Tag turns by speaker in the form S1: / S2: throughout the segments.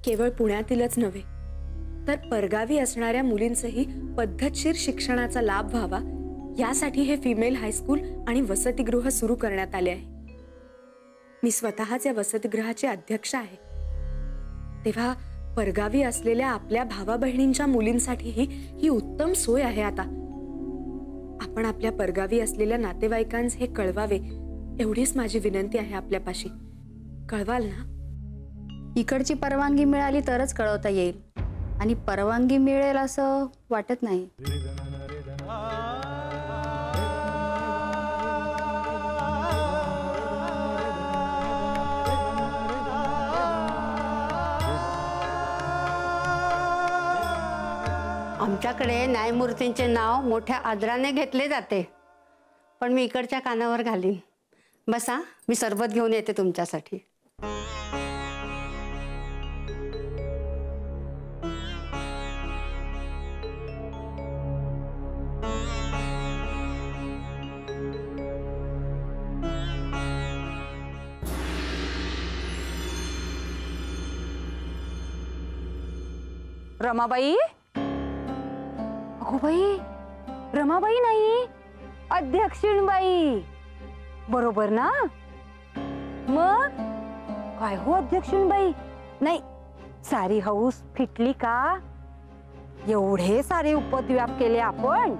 S1: केवळ पुण्यातीलच नव्हे तर परगावी असणाऱ्या मुलींचंही पद्धतशीर शिक्षणाचा लाभ व्हावा यासाठी हे फिमेल हायस्कूल आणि वसतिगृह सुरू करण्यात आले आहे। मी स्वतःच या वसतिगृहाचे अध्यक्ष आहे। तेव्हा परगावी असलेल्या आपल्या भावा बहिणींच्या मुलींसाठीही ही उत्तम सोय आहे। आता आपण आपल्या परगावी असलेल्या नातेवाईकांस हे कळवावे एवढीच माझी विनंती आहे आपल्यापाशी। कळवाल ना?
S2: इकडची परवानगी मिळाली तरच कळवता येईल आणि परवानगी मिळेल असं वाटत नाही।
S3: आमच्याकडे न्यायमूर्तींचे नाव मोठ्या आदराने घेतले जाते, पण मी इकडच्या कानावर घालीन। बसा, मी सरबत घेऊन येते तुमच्यासाठी।
S4: रमाबाई? अगो बाई, रमाबाई नाही, अध्यक्षीणबाई बरोबर ना? मग काय हो अध्यक्षीणबाई? नाही, सारी हौस फिटली का? एवढे सारे उपद्व्याप केले आपण,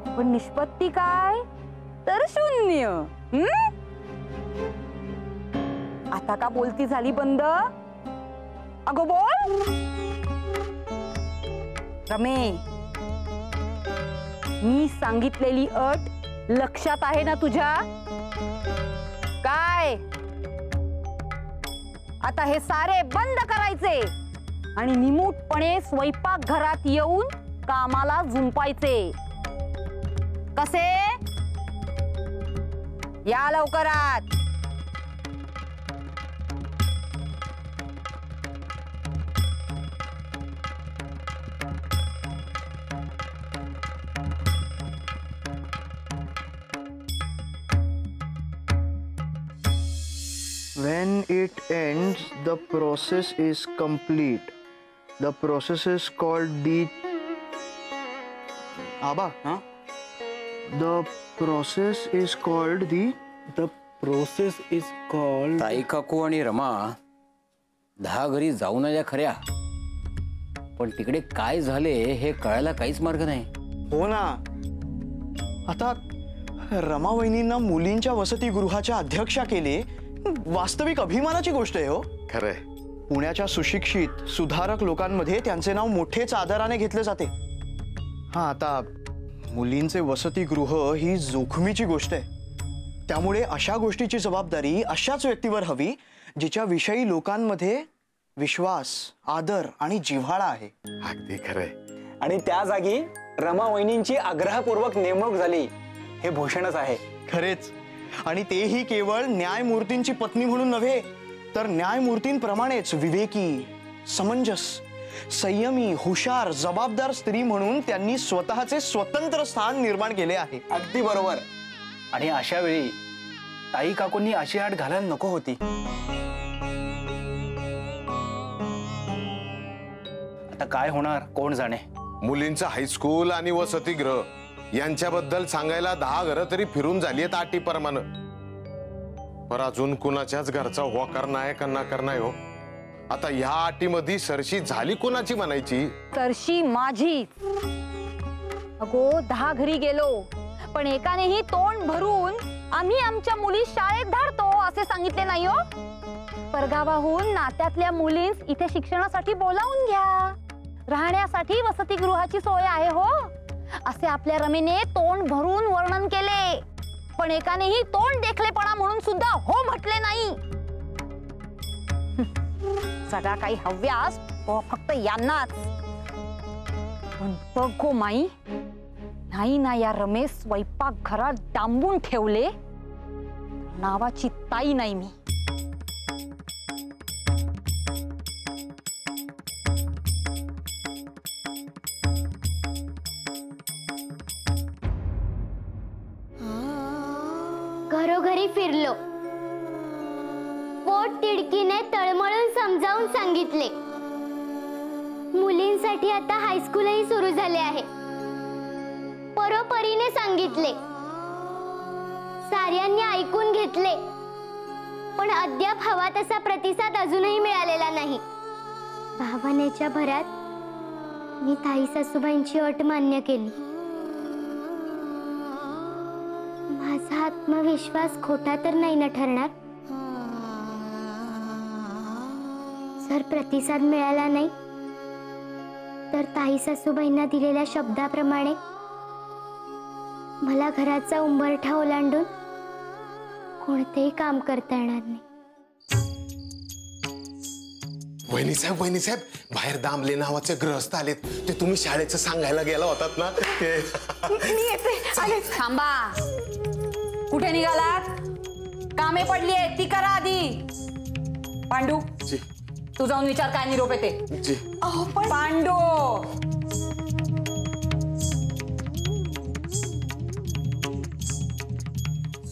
S4: पण निष्पत्ती काय? तर शून्य। आता का बोलती झाली बंद? अगो बोल रमे, मी सांगितलेली अट लक्षात आहे ना तुझ्या? काय आता हे सारे बंद करायचे आणि निमूटपणे स्वयंपाक घरात येऊन कामाला झुंपायचे। कसे? या लवकरात।
S5: When it ends, the process is complete. The process is called the Aba, huh? The process is called the
S6: process is called
S7: ताई काकू आणि रमा 10 घरी जाऊन आल्या खऱ्या, पण तिकडे काय झाले हे कळायला काहीच मार्ग नाही।
S5: हो ना, आता रमा वहिनींना मुलींच्या वसतिगृहाच्या अध्यक्षा केले, वास्तविक अभिमानाची गोष्ट आहे हो।
S8: खरंय,
S5: पुण्याच्या सुशिक्षित सुधारक लोकांमध्ये त्यांचे नाव मोठेच आदराने घेतले जाते। हा, आता मुलींचे वसतिगृह ही जोखमीची गोष्ट आहे, त्यामुळे अशा गोष्टीची जबाबदारी अशाच व्यक्तीवर हवी जिच्या विषयी लोकांमध्ये विश्वास, आदर आणि जिव्हाळा आहे।
S8: अगदी खरंय।
S6: आणि त्या जागी रमा वहिनींची आग्रहपूर्वक नेमणूक झाली हे भूषणच आहे।
S5: खरेच, आणि तेही केवळ न्यायमूर्तींची पत्नी म्हणून नव्हे तर न्यायमूर्तींप्रमाणेच विवेकी, समंजस, संयमी, हुशार, जबाबदार स्त्री म्हणून त्यांनी स्वतःचे स्वतंत्र स्थान निर्माण केले आहे।
S6: अगदी बरोबर। आणि अशा वेळी ताई काकूंनी अशी आट घालायला नको होती। आता काय होणार कोण जाणे।
S8: मुलींचं हायस्कूल आणि वसतिगृह यांच्याबद्दल सांगायला 10 घरं तरी फिरून झाली आहेत अटीप्रमाणे, पर अजून कुणाच्याच घरचा होकार नाही का नाकार नाही हो। आता ह्या अटीमध्ये सरशी झाली कोणाची म्हणायची?
S4: सरशी माझी। अगो 10 घरी गेलो, पण एकानेही तोंड भरून आम्ही आमच्या मुली शाळेत धाडतो असे सांगितले नाही हो। परगावाहून नात्यातल्या मुलींस इथे शिक्षणासाठी बोलावून घ्या, राहण्यासाठी वसतिगृहाची सोय आहे हो, असे आपल्या रमेने तोंड भरून वर्णन केले, पण एकानेही तोंड देखलेपणा म्हणून सुद्धा हो म्हटले नाही। सगळा काही हव्यास फक्त यांनाच। पण बघो माई, नाही ना या रमेश स्वयंपाक घरात डांबून ठेवले, नावाची ताई नाही मी।
S9: घरोघरी फिरलो, पोट तिडकीने तळमळून समजावून सांगितले. मुलींसाठी आता हायस्कूलही सुरू झाले आहे. परोपरीने सांगितले. साऱ्यांनी ऐकून घेतले, पण अद्याप हवा तसा प्रतिसाद अजूनही मिळालेला नाही. भावनेच्या भरात मी ताई सासूबाईंची अट मान्य केली. माझा आत्मविश्वास खोटा तर नाही ना ठरणार? जर प्रतिसाद मिळाला नाही तर ताई सासूबाईंना दिलेल्या शब्दाप्रमाणे मला घराचा उंबरठा ओलांडून कोणतेही काम करता येणार नाही.
S8: वहिनी साहेब बाहेर दामले नावाचे गृहस्थ आलेत. ते तुम्ही शाळेचं सांगायला गेला होतात ना ते.
S4: मी येते. थांबा, कुठे निघालात? कामे पडली आहेत ती करा आधी. पांडू, तू जाऊन विचार काय निरोप येते.
S8: जी.
S4: पांडू,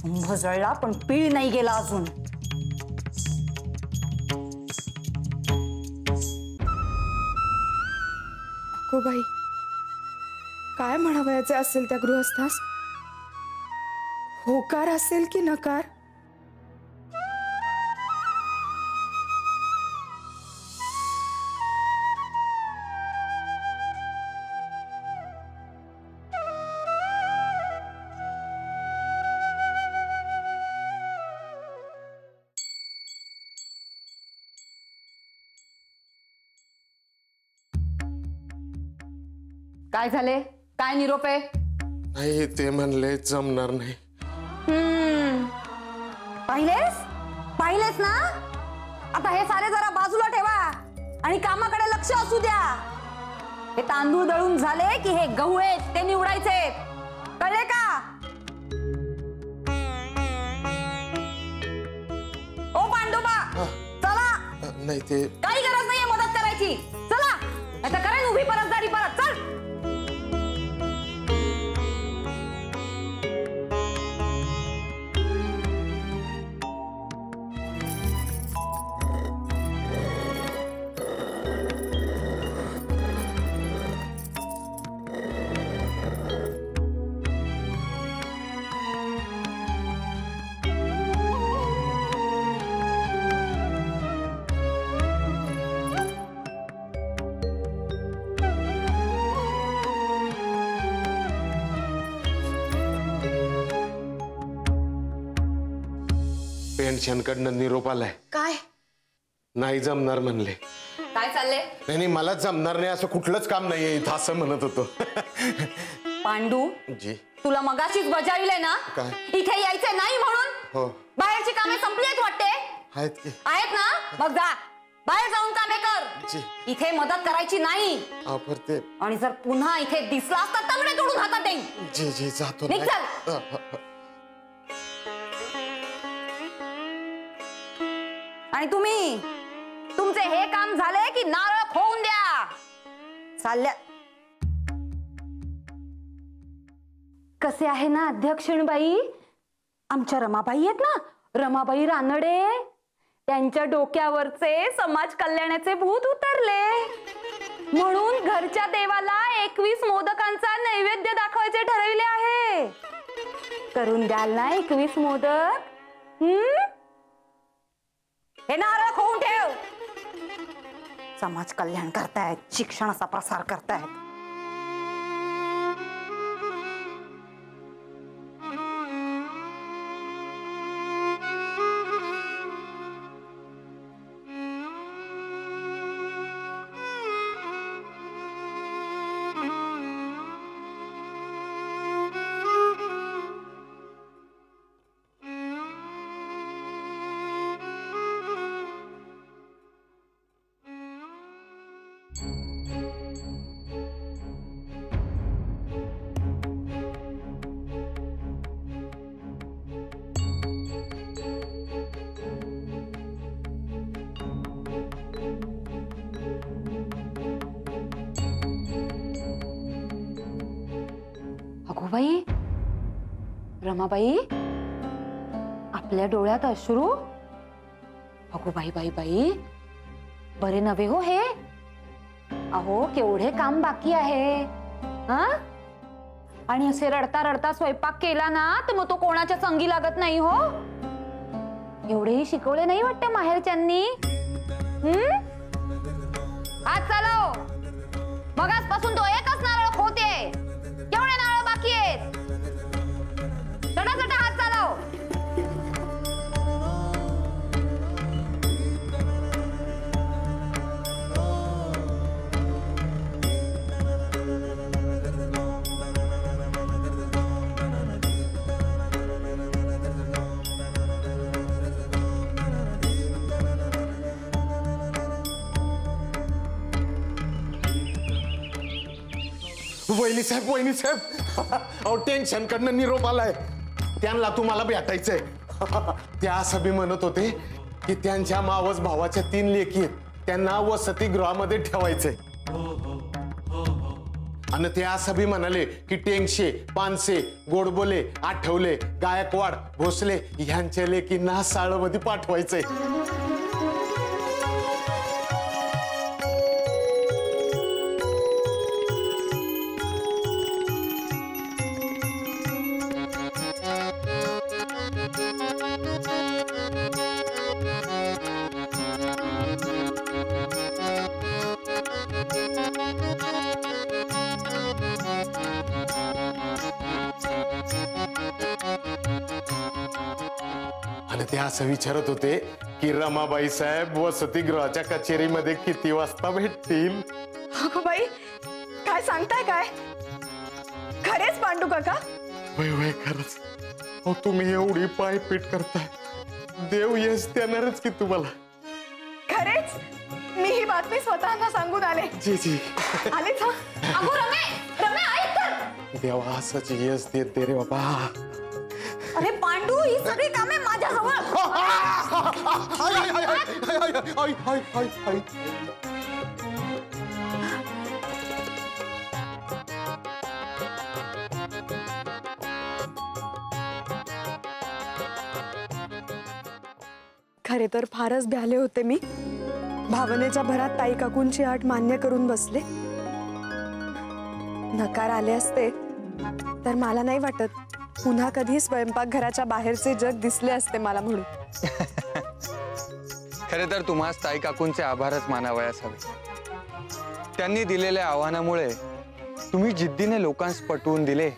S4: कुंभ जळला पण पीळ नाही गेला अजून.
S1: अगो बाई, काय म्हणावयाचे असेल त्या गृहस्थास? होकार असेल की नकार?
S4: काय झाले? काय निरोप आहे?
S8: नाही, ते म्हणले जमणार नाही.
S4: पाहिलेस ना? आता हे सारे जरा बाजूला ठेवा आणि कामाकडे लक्ष असू द्या. हे तांदूळ दळून झाले की हे गहू आहेत ते निवडायचे. कळले का? ओ पांडुबा, चला.
S8: नाही, ते
S4: काही गरज नाहीये मदत करायची. चला, आता करेन उभी परतदारी परत. चल.
S8: पेन्शनकडनं निरोप आलाय.
S4: काय?
S8: नाही जमणार म्हणले.
S4: काय चाललंय?
S8: नाही, मला जमणार नाही असं कुठलंच काम नाहीये इथं, असं म्हणत होतो.
S4: पांडू,
S8: जी.
S4: तुला मगाशीच बजाविले ना
S8: काय?
S4: इथे यायचे नाही म्हणून.
S8: हो.
S4: बाहेरची कामे संपली आहेत वाटते.
S8: आहेत की?
S4: आहेत ना? मग जा, बाहेर जाऊन कामे कर.
S8: जी.
S4: इथे मदत करायची नाही.
S8: ते
S4: आणि जर पुन्हा इथे दिसलास तर तंगडे तोडून हातात देईन.
S8: जी जी जातो.
S4: निघ चल. आणि तुम्ही तुमचे हे काम झाले की नारळ खोवून द्या. चालल्या. कसे आहे ना अध्यक्षणबाई? आमच्या रमाबाई आहेत ना, रमाबाई रानडे, त्यांच्या डोक्यावरचे समाज कल्याणाचे भूत उतरले. म्हणून घरच्या देवाला 21 मोदकांचा नैवेद्य दाखवायचे ठरविले आहे. करून द्याल ना 21 मोदक? हे नारळ खोवून ठेव. समाज कल्याण करतायत, शिक्षणाचा प्रसार करतायत. अगोबाई, रमाबाई, आपल्या डोळ्यात अश्रू? अगो बाई बाई बाई, बरे नव्हे हो हे. अहो केवढे काम बाकी आहे. हा, आणि असे रडता रडता स्वयंपाक केला ना तर मग तो कोणाच्या संगी लागत नाही हो. एवढेही शिकवले नाही वाटतं माहेरच्यांनी. आज चालव. मगाचपासून तो एकच नारळ खोते. एवढे नारळ बाकी आहेत. चटा हात चालव.
S8: वहिनी साहेब अहो टेन्शन कडनं निरोप आलाय. त्यांना तुम्हाला भेटायचंय. त्या सभी म्हणत होते की त्यांच्या मावस भावाच्या 3 लेकी आहेत, त्यांना वसतिगृहामध्ये ठेवायचंय. आणि त्या सभी म्हणाले की टेंगशे, पानसे, गोडबोले, आठवले, गायकवाड, भोसले यांच्या लेकींना साळमध्ये पाठवायचंय. आणि ते असं विचारत होते की रमाबाई साहेब वसतिगृहाच्या कचेरीमध्ये किती वाजता भेटतील.
S1: अगो बाई, काय सांगताय काय? खरेच पांडू काका?
S8: वय खरंच. अहो तुम्ही एवढी पायपीट करताय, देव यश देणारच की तुम्हाला.
S1: खरेच मी ही बातमी स्वतःना सांगून आले.
S8: जी
S1: आलेच.
S4: अगो रमे ऐक तर.
S8: देवा असंच यश देत दे रे बाबा.
S4: अरे पांडू, ही सगळी कामे माझ्याजवळ.
S1: खरे तर फारच भ्याले होते मी. भावनेच्या भरात ताई काकूंची आट मान्य करून बसले. नकार आले असते तर मला नाही वाटत पुन्हा कधी स्वयंपाकघराच्या बाहेरचे जग दिसले असते मला म्हणून.
S10: खरे तर तुम्हास ताई काकूंचे आभारच मानावयास हवे. त्यांनी दिलेल्या आव्हानामुळे तुम्ही जिद्दीने लोकांस पटवून दिले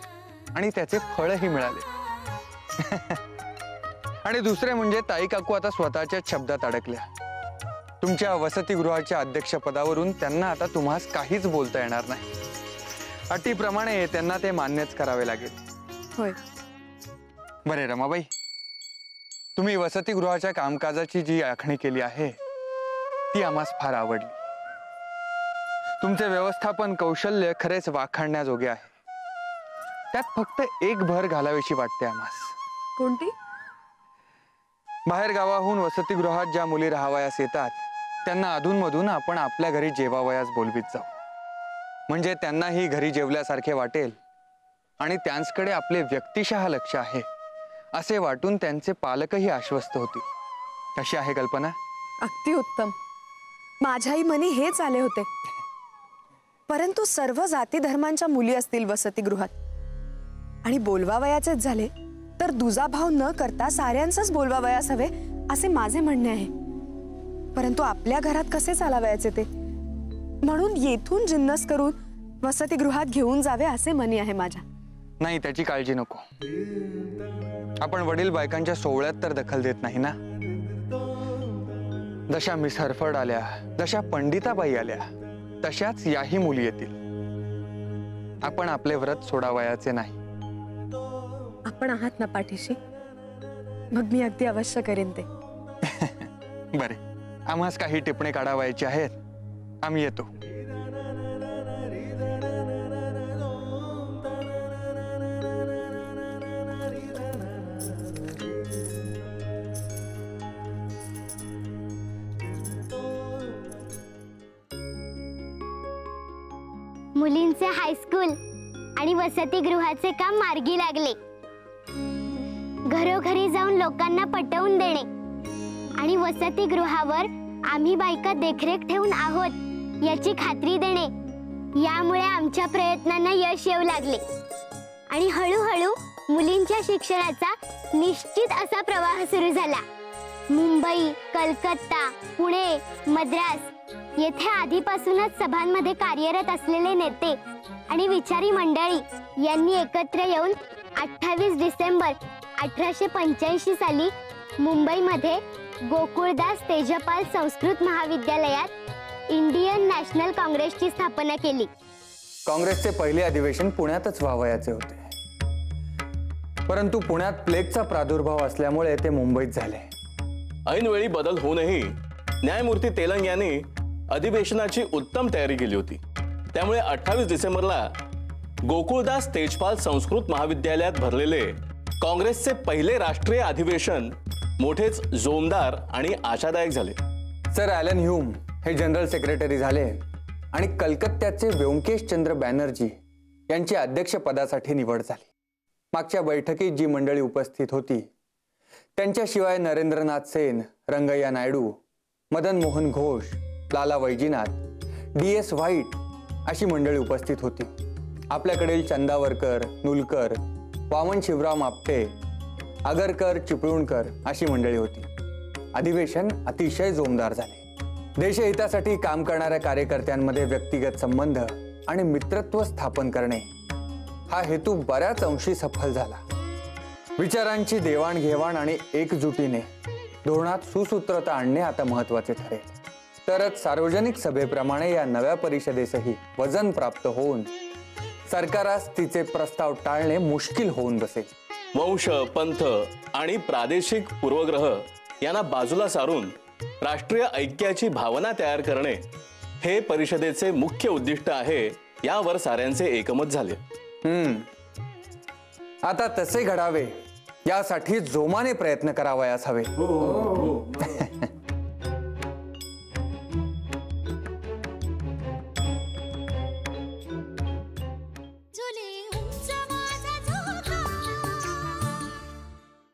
S10: आणि त्याचे फळही मिळाले. आणि दुसरे म्हणजे ताई काकू आता स्वतःच्या शब्दात अडकल्या. तुमच्या वसतिगृहाच्या अध्यक्षपदावरून त्यांना आता तुम्हास काहीच बोलता येणार नाही. अटीप्रमाणे त्यांना ते मान्यच करावे लागेल.
S1: होय.
S10: बरे रमाबाई, तुम्ही वसतिगृहाच्या कामकाजाची जी आखणी केली आहे ती आम्हास फार आवडली. तुमचे व्यवस्थापन कौशल्य खरेच वाखाणण्याजोगे आहे. त्यात फक्त एक भर घालावीशी वाटते आम्हास.
S1: कोणती?
S10: बाहेर गावाहून वसतिगृहात ज्या मुली राहावयास येतात त्यांना अधूनमधून आपण आपल्या घरी जेवावयास बोलवीत जाऊ. म्हणजे त्यांनाही घरी जेवल्यासारखे वाटेल आणि त्यांच्याकडे आपले व्यक्तिशः लक्ष आहे असे वाटून त्यांचे पालकही आश्वस्त होतील. कशी आहे कल्पना?
S1: अगदी उत्तम. माझ्याही मनी हेच आले होते. परंतु सर्व जाती धर्मांच्या मुली असतील वसतिगृहात आणि बोलवावयाचेच झाले तर दुजाभाव न करता साऱ्यांचंच बोलवावयास हवे असे माझे म्हणणे आहे. परंतु आपल्या घरात कसे चालावयाचे ते, म्हणून येथून जिन्नस करून वसतिगृहात घेऊन जावे असे मनी आहे माझ्या.
S10: नाही, त्याची काळजी नको. आपण वडील बायकांच्या सोहळ्यात तर दखल देत नाही ना. जशा मिस हरफर्ड आल्या, जशा पंडिताबाई आल्या, तशाच याही मुली येतील. आपण आपले व्रत सोडावयाचे नाही.
S1: आपण आहात ना पाठीशी? मग मी अगदी अवश्य करेन ते.
S10: बरे, आम्हास काही टिपणे काढावायचे आहेत. आम्ही येतो.
S9: मुलींचे हायस्कूल आणि वसतिगृहाचे काम मार्गी लागले. घरोघरी जाऊन लोकांना पटवून देणे आणि वसतिगृहावर आम्ही बायका देखरेख ठेवून आहोत याची खात्री देणे, यामुळे आमच्या प्रयत्नांना यश येऊ लागले आणि हळूहळू मुलींच्या शिक्षणाचा निश्चित असा प्रवाह सुरू झाला. मुंबई, कलकत्ता, पुणे, मद्रास येथे आधीपासूनच सभांमध्ये कार्यरत असलेले नेते आणि विचारी मंडळी यांनी एकत्र येऊन 28 डिसेंबर 1885 साली मुंबईमध्ये गोकुळदास तेजपाल संस्कृत महाविद्यालयात इंडियन नॅशनल काँग्रेसची स्थापना केली.
S10: काँग्रेसचे पहिले अधिवेशन पुण्यातच व्हावयाचे होते, परंतु पुण्यात प्लेगचा प्रादुर्भाव असल्यामुळे ते मुंबईत झाले.
S11: ऐनवेळी बदल होऊनही न्यायमूर्ती तेलंग यांनी अधिवेशनाची उत्तम तयारी केली होती. त्यामुळे 28 डिसेंबरला गोकुळदास तेजपाल संस्कृत महाविद्यालयात भरलेले काँग्रेसचे पहिले राष्ट्रीय अधिवेशन मोठेच जोमदार आणि आशादायक झाले.
S10: सर ॲलन ह्यूम हे जनरल सेक्रेटरी झाले आणि कलकत्त्याचे व्यंकेश चंद्र बॅनर्जी यांची अध्यक्षपदासाठी निवड झाली. मागच्या बैठकीत जी मंडळी उपस्थित होती त्यांच्याशिवाय नरेंद्रनाथ सेन, रंगय्या नायडू, मदन मोहन घोष, लाला वैजीनाथ, DS व्हाईट अशी मंडळी उपस्थित होती. आपल्याकडील चंदावरकर, नुलकर, वामन शिवराम आपटे, आगरकर, चिपळूणकर अशी मंडळी होती. अधिवेशन अतिशय जोमदार झाले. देशहितासाठी काम करणाऱ्या कार्यकर्त्यांमध्ये व्यक्तिगत संबंध आणि मित्रत्व स्थापन करणे हा हेतू बऱ्याच अंशी सफल झाला. विचारांची देवाणघेवाण आणि एकजुटीने धोरणात सुसूत्रता आणणे आता महत्त्वाचे ठरेल. तरच सार्वजनिक सभेप्रमाणे या नव्या परिषदेसही वजन प्राप्त होऊन सरकारास तिचे प्रस्ताव टाळणे मुश्किल होऊन बसेल.
S11: वंश, पंथ आणि प्रादेशिक पूर्वग्रह यांना बाजूला सारून राष्ट्रीय ऐक्याची भावना तयार करणे हे परिषदेचे मुख्य उद्दिष्ट आहे, यावर साऱ्यांचे एकमत झाले.
S10: आता तसे घडावे यासाठी जोमाने प्रयत्न करावयास हवे.